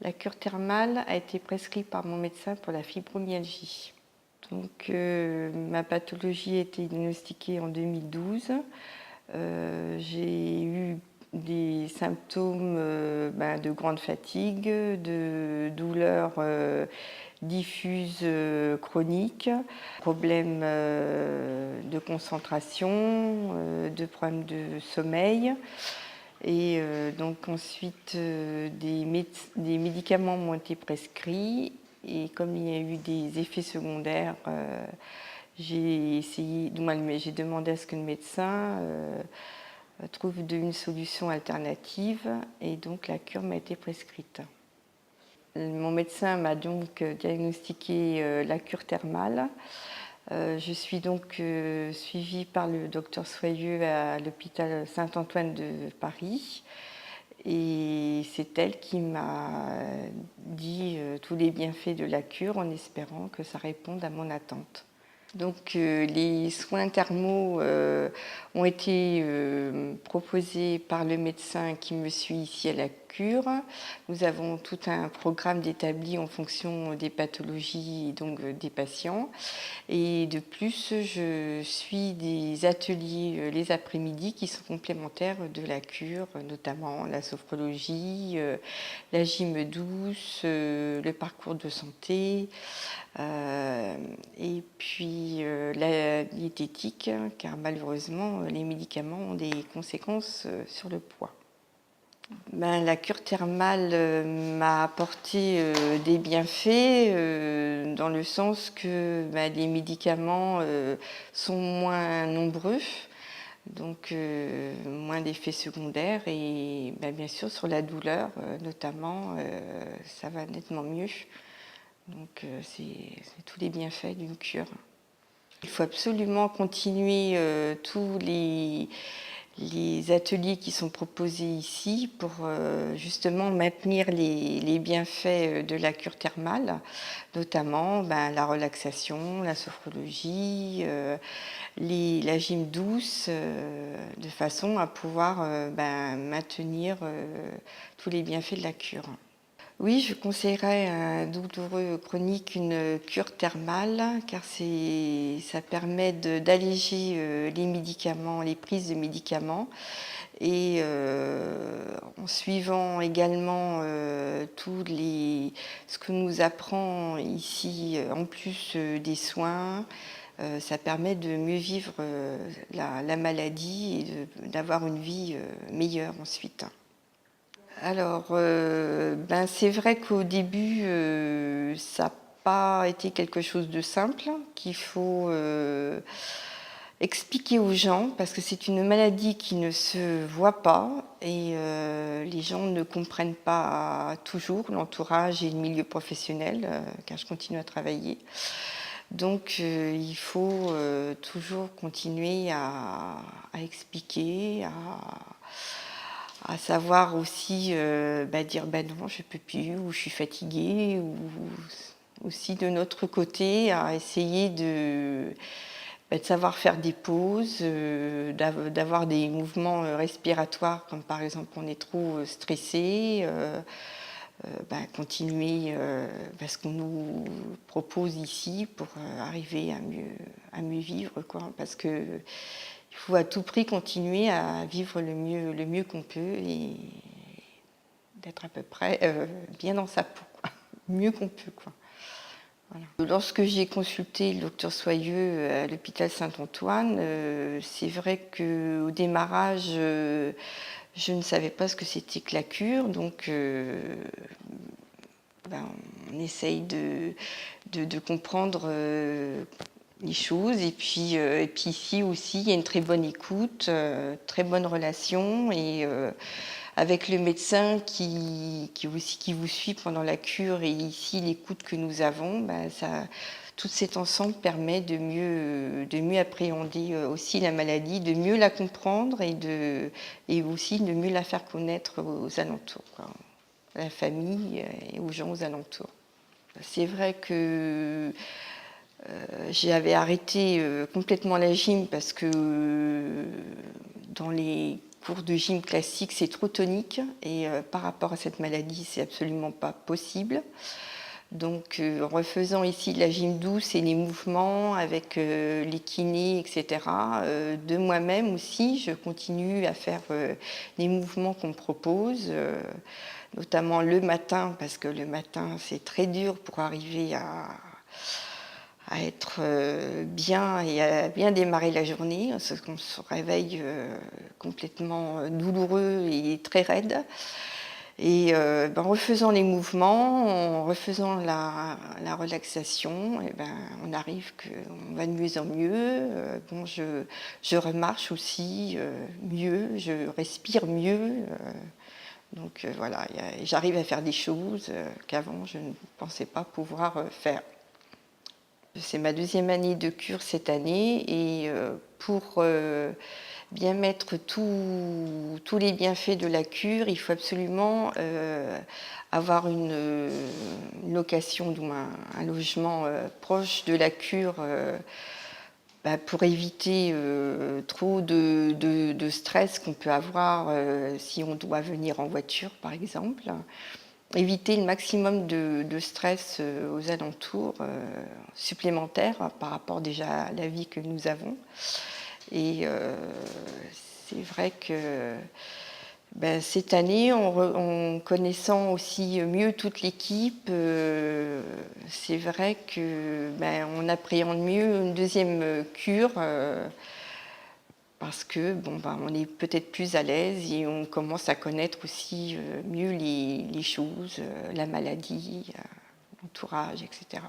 La cure thermale a été prescrite par mon médecin pour la fibromyalgie. Donc, ma pathologie a été diagnostiquée en 2012. J'ai eu des symptômes de grande fatigue, de douleurs diffuses chroniques, problèmes de concentration, de problèmes de sommeil. Et donc ensuite, des médicaments m'ont été prescrits. Et comme il y a eu des effets secondaires, j'ai demandé à ce que le médecin trouve une solution alternative. Et donc la cure m'a été prescrite. Mon médecin m'a donc diagnostiqué la cure thermale. Je suis donc suivie par le docteur Soyeux à l'hôpital Saint-Antoine de Paris. Et c'est elle qui m'a dit tous les bienfaits de la cure en espérant que ça réponde à mon attente. Donc les soins thermaux ont été proposés par le médecin qui me suit ici à la cure. Nous avons tout un programme d'établi en fonction des pathologies et donc des patients. Et de plus, je suis des ateliers les après-midi qui sont complémentaires de la cure, notamment la sophrologie, la gym douce, le parcours de santé, et puis la diététique, car malheureusement, les médicaments ont des conséquences sur le poids. La cure thermale m'a apporté des bienfaits dans le sens que les médicaments sont moins nombreux, donc moins d'effets secondaires et bien sûr sur la douleur notamment, ça va nettement mieux. Donc c'est tous les bienfaits d'une cure. Il faut absolument continuer tous les ateliers qui sont proposés ici pour justement maintenir les bienfaits de la cure thermale, notamment la relaxation, la sophrologie, la gym douce, de façon à pouvoir maintenir tous les bienfaits de la cure. Oui, je conseillerais à un douloureux chronique une cure thermale car ça permet d'alléger les médicaments, les prises de médicaments et en suivant également ce que nous apprend ici en plus des soins, ça permet de mieux vivre la maladie et d'avoir une vie meilleure ensuite. Alors, c'est vrai qu'au début, ça n'a pas été quelque chose de simple, qu'il faut expliquer aux gens, parce que c'est une maladie qui ne se voit pas et les gens ne comprennent pas toujours, l'entourage et le milieu professionnel, car je continue à travailler. Donc, il faut toujours continuer à expliquer, à savoir aussi dire non, je ne peux plus, ou je suis fatiguée, ou aussi de notre côté à essayer de savoir faire des pauses, d'avoir des mouvements respiratoires, comme par exemple on est trop stressé, continuer ce qu'on nous propose ici pour arriver à mieux vivre, quoi, parce que il faut à tout prix continuer à vivre le mieux qu'on peut et d'être à peu près bien dans sa peau, quoi. Mieux qu'on peut, quoi. Voilà. Lorsque j'ai consulté le docteur Soyeux à l'hôpital Saint-Antoine, c'est vrai qu'au démarrage, je ne savais pas ce que c'était que la cure, donc on essaye de comprendre les choses. Et puis ici aussi, il y a une très bonne écoute, très bonne relation. Et avec le médecin qui vous suit pendant la cure et ici l'écoute que nous avons, tout cet ensemble permet de mieux appréhender aussi la maladie, de mieux la comprendre et aussi de mieux la faire connaître aux alentours, quoi, à la famille et aux gens aux alentours. C'est vrai que j'avais arrêté complètement la gym parce que dans les cours de gym classique, c'est trop tonique et par rapport à cette maladie, c'est absolument pas possible. Donc en refaisant ici de la gym douce et les mouvements avec les kinés, etc., de moi-même aussi, je continue à faire les mouvements qu'on me propose, notamment le matin, parce que le matin, c'est très dur pour arriver à être bien et à bien démarrer la journée, parce qu'on se réveille complètement douloureux et très raide. Et en refaisant les mouvements, en refaisant la relaxation, et on arrive qu'on va de mieux en mieux. Je remarche aussi mieux, je respire mieux. Donc voilà, j'arrive à faire des choses qu'avant je ne pensais pas pouvoir faire. C'est ma 2e année de cure cette année et pour bien mettre tous les bienfaits de la cure, il faut absolument avoir une location ou un logement proche de la cure pour éviter trop de stress qu'on peut avoir si on doit venir en voiture, par exemple. Éviter le maximum de stress aux alentours supplémentaires par rapport déjà à la vie que nous avons. Et c'est vrai que cette année, en connaissant aussi mieux toute l'équipe, c'est vrai que on appréhende mieux une 2e cure parce que on est peut-être plus à l'aise et on commence à connaître aussi mieux les choses, la maladie, l'entourage, etc.